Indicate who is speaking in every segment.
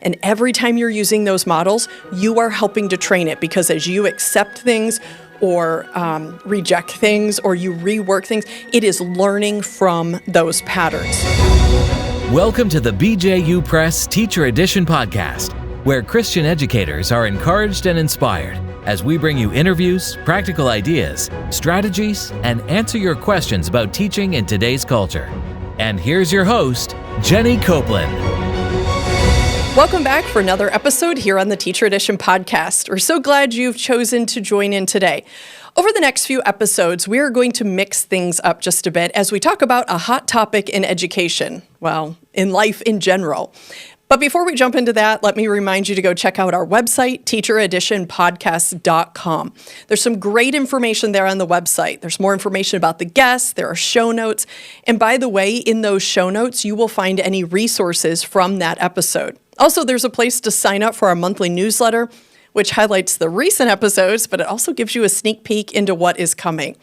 Speaker 1: And every time you're using those models, you are helping to train it, because as you accept things or reject things or you rework things, it is learning from those patterns.
Speaker 2: Welcome to the BJU Press Teacher Edition podcast, where Christian educators are encouraged and inspired as we bring you interviews, practical ideas, strategies, and answer your questions about teaching in today's culture. And here's your host, Jenny Copeland.
Speaker 1: Welcome back for another episode here on the Teacher Edition podcast. We're so glad you've chosen to join in today. Over the next few episodes, we are going to mix things up just a bit as we talk about a hot topic in education, well, in life in general. But before we jump into that, let me remind you to go check out our website, teachereditionpodcast.com. There's some great information there on the website. There's more information about the guests, there are show notes, and by the way, in those show notes, you will find any resources from that episode. Also, there's a place to sign up for our monthly newsletter, which highlights the recent episodes, but it also gives you a sneak peek into what is coming.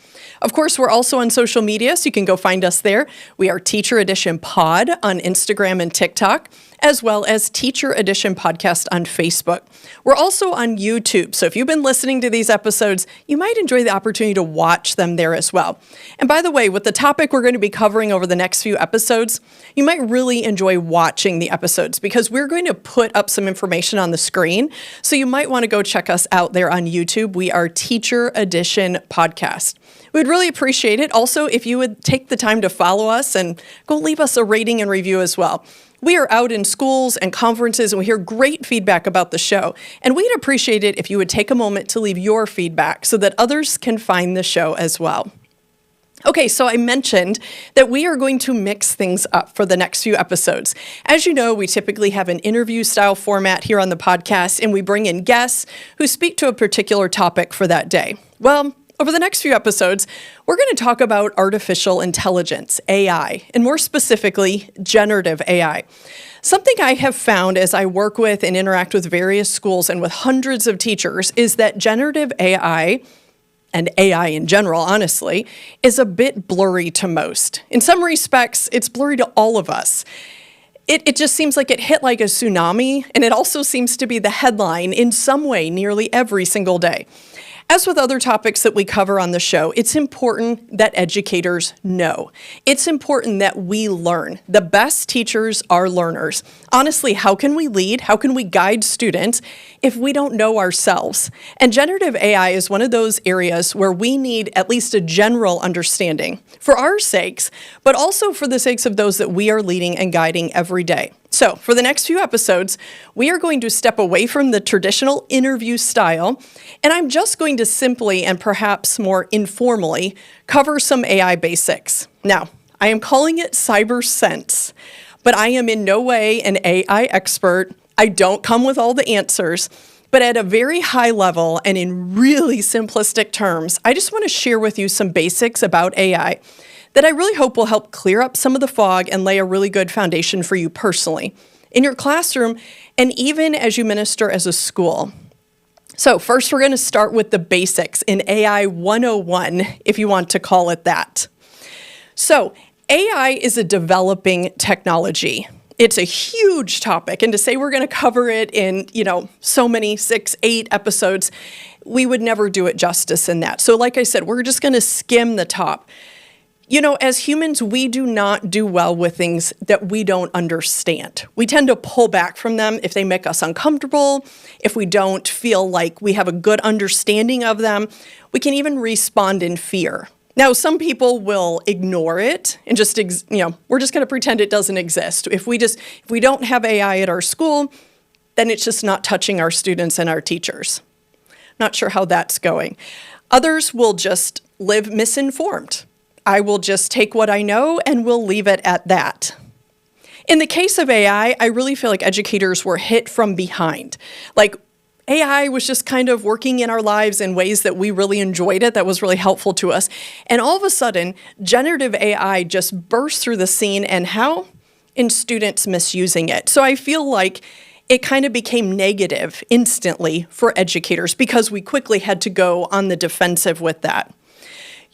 Speaker 1: Of course, we're also on social media, so you can go find us there. We are Teacher Edition Pod on Instagram and TikTok, as well as Teacher Edition Podcast on Facebook. We're also on YouTube, so if you've been listening to these episodes, you might enjoy the opportunity to watch them there as well. And by the way, with the topic we're going to be covering over the next few episodes, you might really enjoy watching the episodes because we're going to put up some information on the screen, so you might want to go check us out there on YouTube. We are Teacher Edition Podcast. We'd really appreciate it. Also, if you would take the time to follow us and go leave us a rating and review as well. We are out in schools and conferences, and we hear great feedback about the show. And we'd appreciate it if you would take a moment to leave your feedback so that others can find the show as well. Okay, so I mentioned that we are going to mix things up for the next few episodes. As you know, we typically have an interview-style format here on the podcast, and we bring in guests who speak to a particular topic for that day. Well, over the next few episodes, we're going to talk about artificial intelligence, AI, and more specifically, generative AI. Something I have found as I work with and interact with various schools and with hundreds of teachers is that generative AI, and AI in general, honestly, is a bit blurry to most. In some respects, it's blurry to all of us. It just seems like it hit like a tsunami, and it also seems to be the headline in some way nearly every single day. As with other topics that we cover on the show, it's important that educators know. It's important that we learn. The best teachers are learners. Honestly, how can we lead? How can we guide students if we don't know ourselves? And generative AI is one of those areas where we need at least a general understanding for our sakes, but also for the sakes of those that we are leading and guiding every day. So for the next few episodes, we are going to step away from the traditional interview style, and I'm just going to simply and perhaps more informally cover some AI basics. Now, I am calling it cyber sense, but I am in no way an AI expert. I don't come with all the answers, but at a very high level and in really simplistic terms, I just want to share with you some basics about AI that I really hope will help clear up some of the fog and lay a really good foundation for you personally, in your classroom, and even as you minister as a school. So first, we're going to start with the basics in AI 101, if you want to call it that. So AI is a developing technology. It's a huge topic, and to say we're going to cover it in, so many 6, 8 episodes, we would never do it justice in that. So like I said, we're just going to skim the top. As humans, we do not do well with things that we don't understand. We tend to pull back from them if they make us uncomfortable, if we don't feel like we have a good understanding of them. We can even respond in fear. Now, some people will ignore it and just, we're just going to pretend it doesn't exist. If we don't have AI at our school, then it's just not touching our students and our teachers. Not sure how that's going. Others will just live misinformed. I will just take what I know and we'll leave it at that. In the case of AI, I really feel like educators were hit from behind. Like AI was just kind of working in our lives in ways that we really enjoyed it, that was really helpful to us. And all of a sudden, generative AI just burst through the scene, and how? In students misusing it. So I feel like it kind of became negative instantly for educators because we quickly had to go on the defensive with that.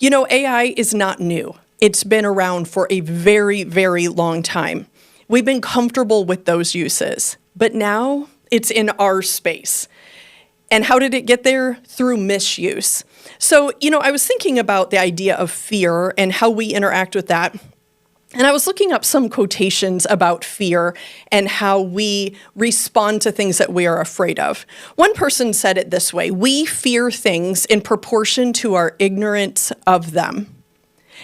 Speaker 1: AI is not new. It's been around for a very, very long time. We've been comfortable with those uses. but now it's in our space. And how did it get there? Through misuse. So, I was thinking about the idea of fear and how we interact with that. And I was looking up some quotations about fear and how we respond to things that we are afraid of. One person said it this way: we fear things in proportion to our ignorance of them.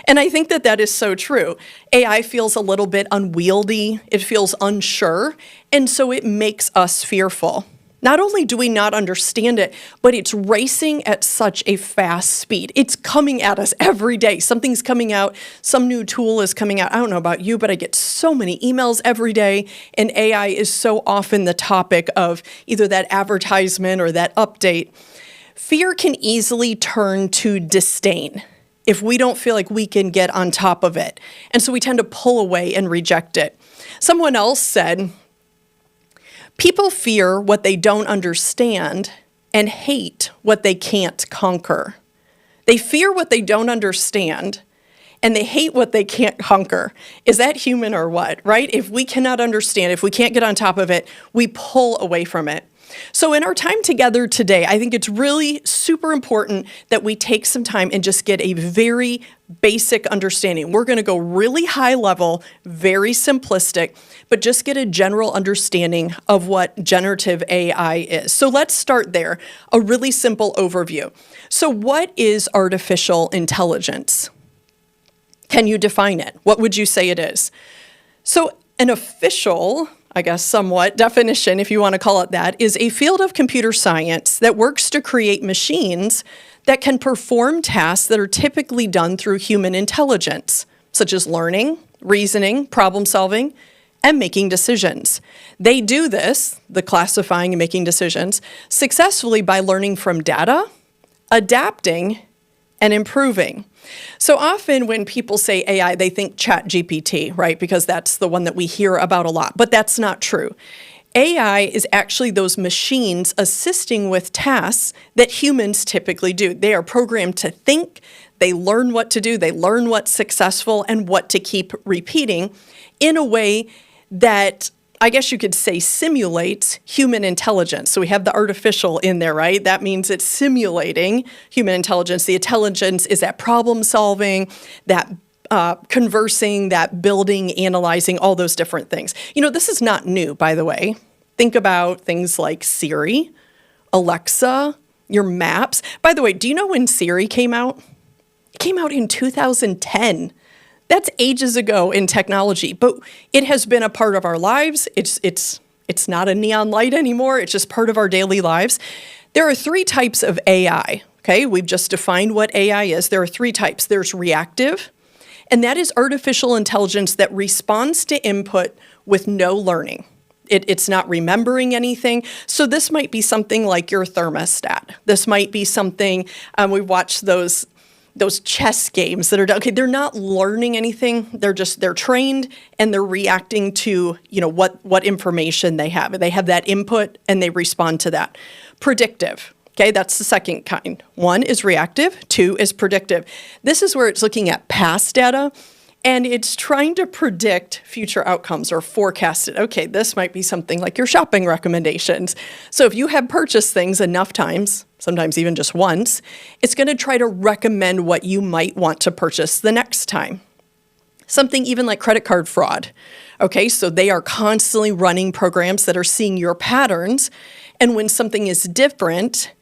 Speaker 1: And I think that is so true. AI feels a little bit unwieldy, it feels unsure, and so it makes us fearful. Not only do we not understand it, but it's racing at such a fast speed. It's coming at us every day. Something's coming out, some new tool is coming out. I don't know about you, but I get so many emails every day, and AI is so often the topic of either that advertisement or that update. Fear can easily turn to disdain if we don't feel like we can get on top of it. And so we tend to pull away and reject it. Someone else said, people fear what they don't understand and hate what they can't conquer. They fear what they don't understand and they hate what they can't conquer. Is that human or what, right? If we cannot understand, if we can't get on top of it, we pull away from it. So in our time together today, I think it's really super important that we take some time and just get a very basic understanding. We're going to go really high level, very simplistic, but just get a general understanding of what generative AI is. So let's start there, a really simple overview. So what is artificial intelligence? Can you define it? What would you say it is? So an official, I guess, somewhat definition, if you want to call it that, is a field of computer science that works to create machines that can perform tasks that are typically done through human intelligence, such as learning, reasoning, problem solving, and making decisions. They do this, the classifying and making decisions, successfully by learning from data, adapting, and improving. So often when people say AI, they think ChatGPT, right? Because that's the one that we hear about a lot, but that's not true. AI is actually those machines assisting with tasks that humans typically do. They are programmed to think, they learn what to do, they learn what's successful and what to keep repeating in a way that I guess you could say simulates human intelligence. So we have the artificial in there, right? That means it's simulating human intelligence. The intelligence is that problem solving, that conversing, that building, analyzing, all those different things. This is not new, by the way. Think about things like Siri, Alexa, your maps. By the way, do you know when Siri came out? It came out in 2010. That's ages ago in technology, but it has been a part of our lives. It's not a neon light anymore. It's just part of our daily lives. There are three types of AI, okay? We've just defined what AI is. There are three types. There's reactive, and that is artificial intelligence that responds to input with no learning. It's not remembering anything. So this might be something like your thermostat. This might be something, we watched those chess games that are done. Okay, they're not learning anything. They're trained and they're reacting to, what information they have. They have that input and they respond to that. Predictive. Okay, that's the second kind. One is reactive, two is predictive. This is where it's looking at past data and it's trying to predict future outcomes or forecast it. Okay, this might be something like your shopping recommendations. So if you have purchased things enough times, sometimes even just once, it's going to try to recommend what you might want to purchase the next time. Something even like credit card fraud. Okay, so they are constantly running programs that are seeing your patterns, and when something is different,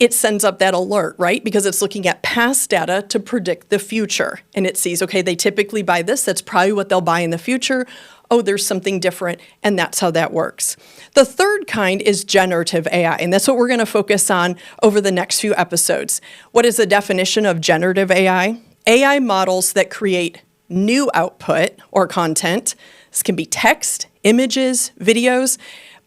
Speaker 1: it sends up that alert, right? Because it's looking at past data to predict the future. And it sees, okay, they typically buy this. That's probably what they'll buy in the future. Oh, there's something different. And that's how that works. The third kind is generative AI. And that's what we're going to focus on over the next few episodes. What is the definition of generative AI? AI models that create new output or content. This can be text, images, videos,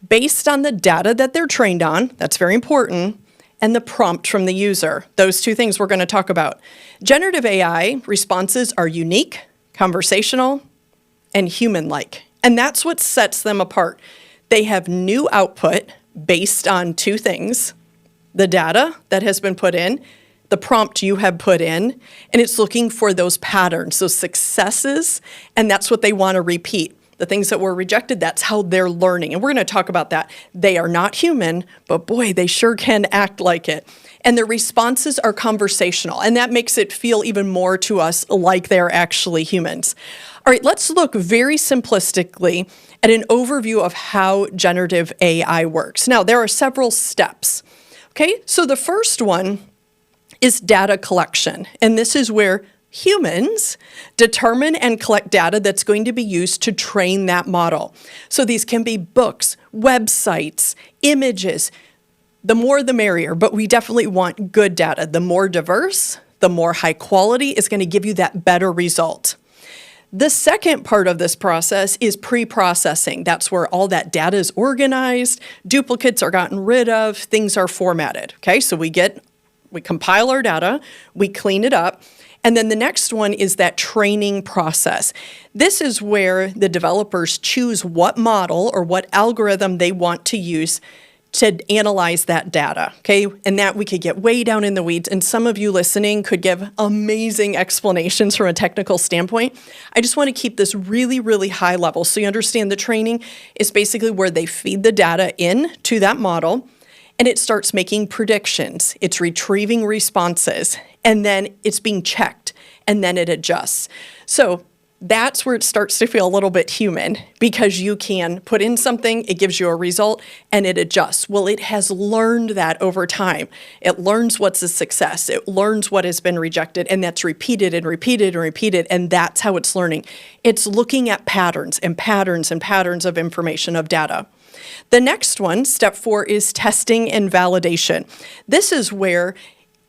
Speaker 1: based on the data that they're trained on. That's very important. And the prompt from the user. Those two things we're going to talk about. Generative AI responses are unique, conversational, and human-like. And that's what sets them apart. They have new output based on two things: the data that has been put in, the prompt you have put in, and it's looking for those patterns, those successes, and that's what they want to repeat. the things that were rejected, that's how they're learning. And we're going to talk about that. They are not human, but boy, they sure can act like it. And their responses are conversational, and that makes it feel even more to us like they're actually humans. All right, let's look very simplistically at an overview of how generative AI works. Now, there are several steps. Okay, so the first one is data collection, and this is where humans determine and collect data that's going to be used to train that model. So these can be books, websites, images. The more the merrier, but we definitely want good data. The more diverse, the more high quality is going to give you that better result. The second part of this process is pre-processing. That's where all that data is organized, duplicates are gotten rid of, things are formatted. Okay, so we compile our data, we clean it up, and then the next one is that training process. This is where the developers choose what model or what algorithm they want to use to analyze that data, okay? And that we could get way down in the weeds, and some of you listening could give amazing explanations from a technical standpoint. I just want to keep this really, really high level so you understand the training is basically where they feed the data in to that model, and it starts making predictions. It's retrieving responses, and then it's being checked, and then it adjusts. So that's where it starts to feel a little bit human, because you can put in something, it gives you a result, and it adjusts. Well, it has learned that over time. It learns what's a success. It learns what has been rejected, and that's repeated and repeated and repeated, and that's how it's learning. It's looking at patterns and patterns and patterns of information, of data. The next one, step 4, is testing and validation. This is where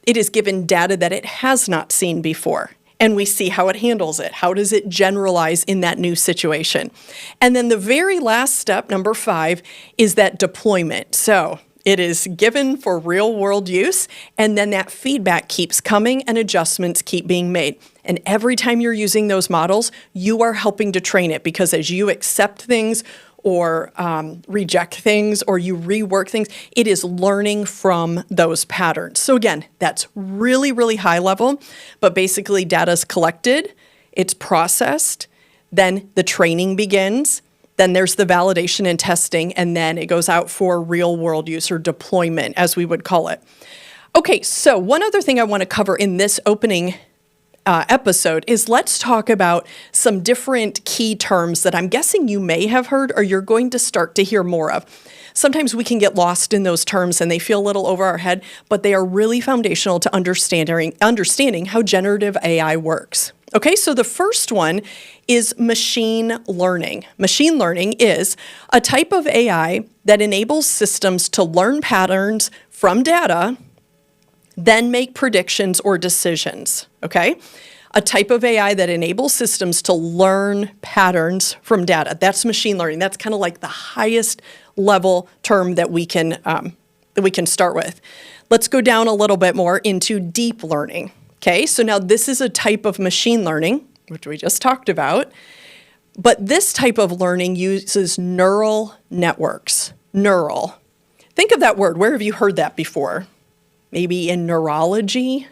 Speaker 1: it is given data that it has not seen before, and we see how it handles it. How does it generalize in that new situation? And then the very last step, number 5, is that deployment. So it is given for real world use, and then that feedback keeps coming and adjustments keep being made. And every time you're using those models, you are helping to train it, because as you accept things or reject things, or you rework things, it is learning from those patterns. So again, that's really, really high level, but basically data is collected, it's processed, then the training begins, then there's the validation and testing, and then it goes out for real world use, or deployment, as we would call it. Okay, so one other thing I want to cover in this opening episode is let's talk about some different key terms that I'm guessing you may have heard or you're going to start to hear more of. Sometimes we can get lost in those terms and they feel a little over our head, but they are really foundational to understanding how generative AI works. Okay, so the first one is machine learning. Machine learning is a type of AI that enables systems to learn patterns from data, then make predictions or decisions, okay? A type of AI that enables systems to learn patterns from data. That's machine learning. That's kind of like the highest level term that we can start with. Let's go down a little bit more into deep learning, okay? So now this is a type of machine learning, which we just talked about, but this type of learning uses neural networks. Neural. Think of that word. Where have you heard that before? Maybe in neurology?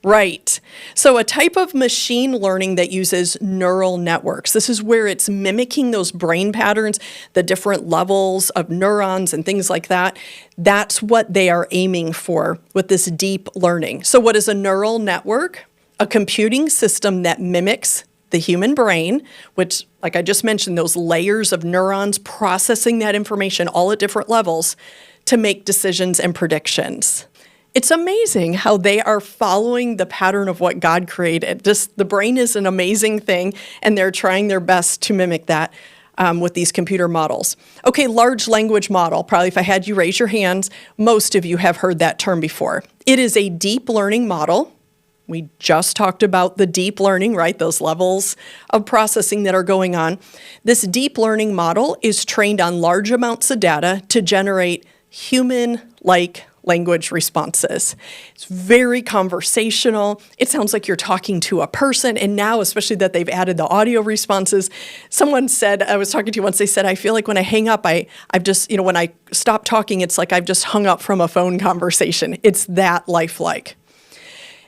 Speaker 1: Right. So a type of machine learning that uses neural networks. This is where it's mimicking those brain patterns, the different levels of neurons and things like that. That's what they are aiming for with this deep learning. So what is a neural network? A computing system that mimics the human brain, which, like I just mentioned, those layers of neurons processing that information all at different levels to make decisions and predictions. It's amazing how they are following the pattern of what God created. Just the brain is an amazing thing, and they're trying their best to mimic that with these computer models. Okay, large language model. Probably if I had you raise your hands, most of you have heard that term before. It is a deep learning model. We just talked about the deep learning, right? Those levels of processing that are going on. This deep learning model is trained on large amounts of data to generate human-like language responses. It's very conversational. It sounds like you're talking to a person. And now, especially that they've added the audio responses, someone said, I was talking to you once, they said, I feel like when I hang up, I've just, when I stop talking, it's like I've just hung up from a phone conversation. It's that lifelike.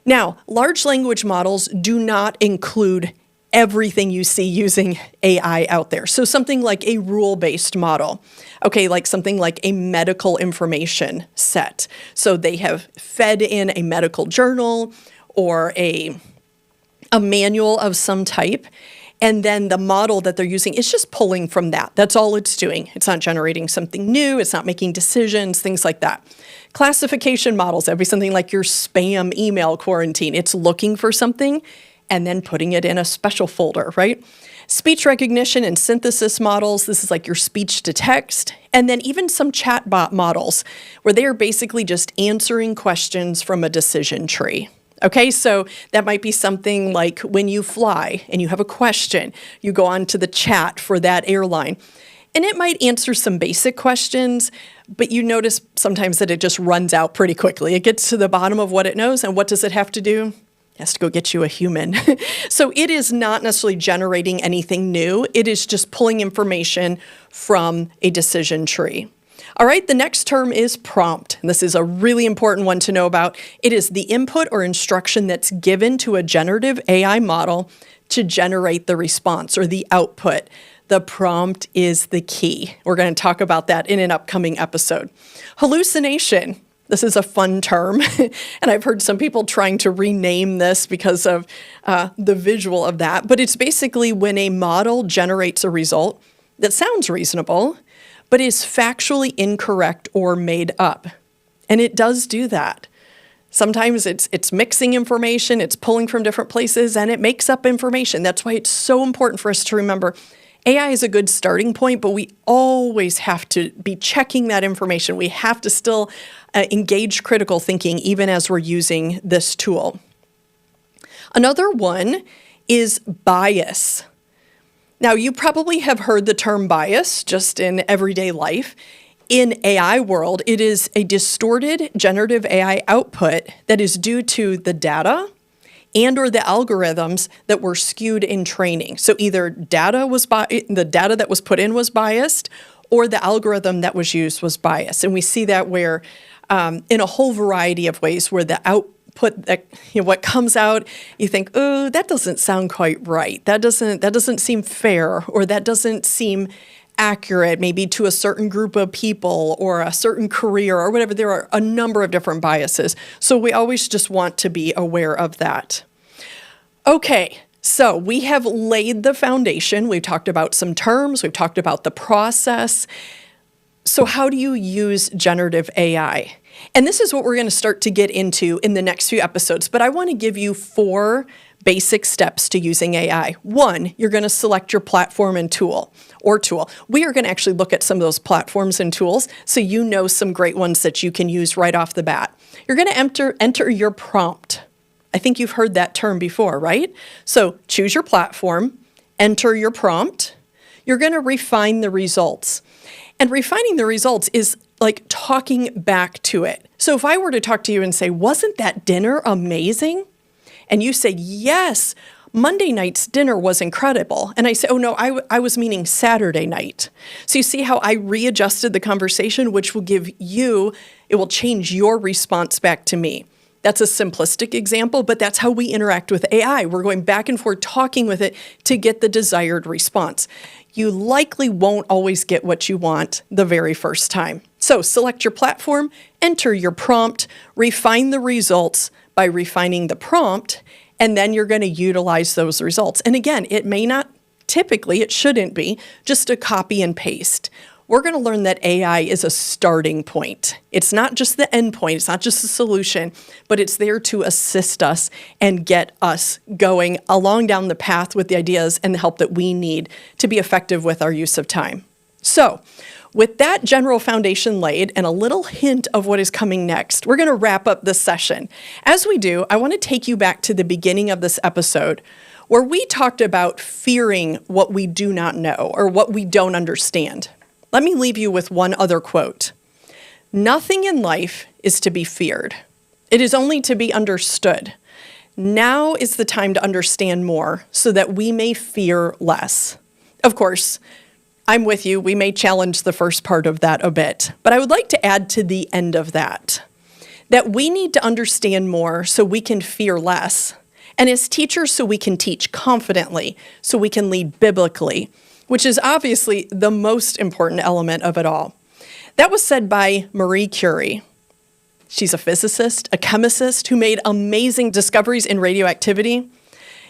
Speaker 1: Now, large language models do not include everything you see using AI out there. So something like a rule-based model, okay, like something like a medical information set. So they have fed in a medical journal or a manual of some type, and then the model that they're using is just pulling from that. That's all it's doing. It's not generating something new. It's not making decisions, things like that. Classification models, that'd be something like your spam email quarantine. It's looking for something and then putting it in a special folder, right? Speech recognition and synthesis models, this is like your speech to text. And then even some chatbot models where they are basically just answering questions from a decision tree. Okay, so that might be something like when you fly and you have a question, you go on to the chat for that airline. And it might answer some basic questions, but you notice sometimes that it just runs out pretty quickly. It gets to the bottom of what it knows, and what does it have to do? It has to go get you a human. So it is not necessarily generating anything new. It is just pulling information from a decision tree. All right, the next term is prompt. And this is a really important one to know about. It is the input or instruction that's given to a generative AI model to generate the response or the output. The prompt is the key. We're going to talk about that in an upcoming episode. Hallucination. This is a fun term, and I've heard some people trying to rename this because of the visual of that. But it's basically when a model generates a result that sounds reasonable, but is factually incorrect or made up. And it does do that. Sometimes it's mixing information, it's pulling from different places, and it makes up information. That's why it's so important for us to remember AI is a good starting point, but we always have to be checking that information. We have to still engage critical thinking even as we're using this tool. Another one is bias. Now, you probably have heard the term bias just in everyday life. In AI world, it is a distorted generative AI output that is due to the data and or the algorithms that were skewed in training. So either the data that was put in was biased, or the algorithm that was used was biased. And we see that where in a whole variety of ways where the output that, what comes out, you think, oh, that doesn't sound quite right. That doesn't seem fair, or that doesn't seem accurate maybe to a certain group of people or a certain career or whatever. There are a number of different biases. So we always just want to be aware of that. Okay, so we have laid the foundation. We've talked about some terms. We've talked about the process. So how do you use generative AI? And this is what we're going to start to get into in the next few episodes. But I want to give you 4 basic steps to using AI. 1, you're going to select your platform and tool. We are going to actually look at some of those platforms and tools so you know some great ones that you can use right off the bat. You're going to enter your prompt. I think you've heard that term before, right? So choose your platform, enter your prompt. You're going to refine the results. And refining the results is like talking back to it. So if I were to talk to you and say, wasn't that dinner amazing? And you say, yes, Monday night's dinner was incredible. And I say, oh no, I was meaning Saturday night. So you see how I readjusted the conversation, which will it will change your response back to me. That's a simplistic example, but that's how we interact with AI. We're going back and forth talking with it to get the desired response. You likely won't always get what you want the very first time. So select your platform, enter your prompt, refine the results by refining the prompt, and then you're going to utilize those results. And again, it shouldn't be just a copy and paste. We're going to learn that AI is a starting point. It's not just the end point, it's not just a solution, but it's there to assist us and get us going along down the path with the ideas and the help that we need to be effective with our use of time. So, with that general foundation laid and a little hint of what is coming next, we're going to wrap up this session. As we do, I want to take you back to the beginning of this episode where we talked about fearing what we do not know or what we don't understand. Let me leave you with one other quote. Nothing in life is to be feared. It is only to be understood. Now is the time to understand more so that we may fear less. Of course, I'm with you. We may challenge the first part of that a bit, but I would like to add to the end of that we need to understand more so we can fear less. And as teachers, so we can teach confidently, so we can lead biblically, which is obviously the most important element of it all. That was said by Marie Curie. She's a physicist, a chemist who made amazing discoveries in radioactivity.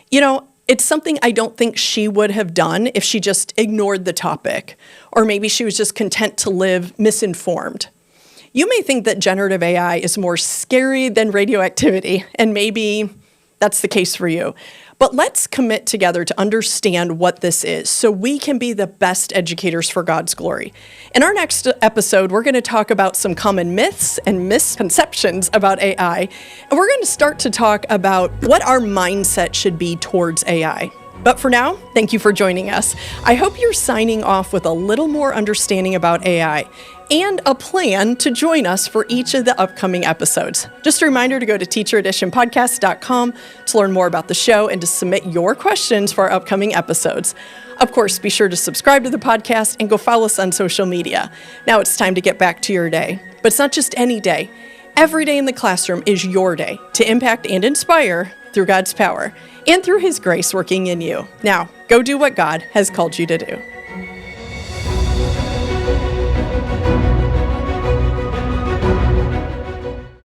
Speaker 1: You know, it's something I don't think she would have done if she just ignored the topic, or maybe she was just content to live misinformed. You may think that generative AI is more scary than radioactivity, and maybe that's the case for you. But let's commit together to understand what this is so we can be the best educators for God's glory. In our next episode, we're going to talk about some common myths and misconceptions about AI, and we're going to start to talk about what our mindset should be towards AI. But for now, thank you for joining us. I hope you're signing off with a little more understanding about AI and a plan to join us for each of the upcoming episodes. Just a reminder to go to teachereditionpodcast.com to learn more about the show and to submit your questions for our upcoming episodes. Of course, be sure to subscribe to the podcast and go follow us on social media. Now it's time to get back to your day. But it's not just any day. Every day in the classroom is your day to impact and inspire through God's power and through His grace working in you. Now, go do what God has called you to do.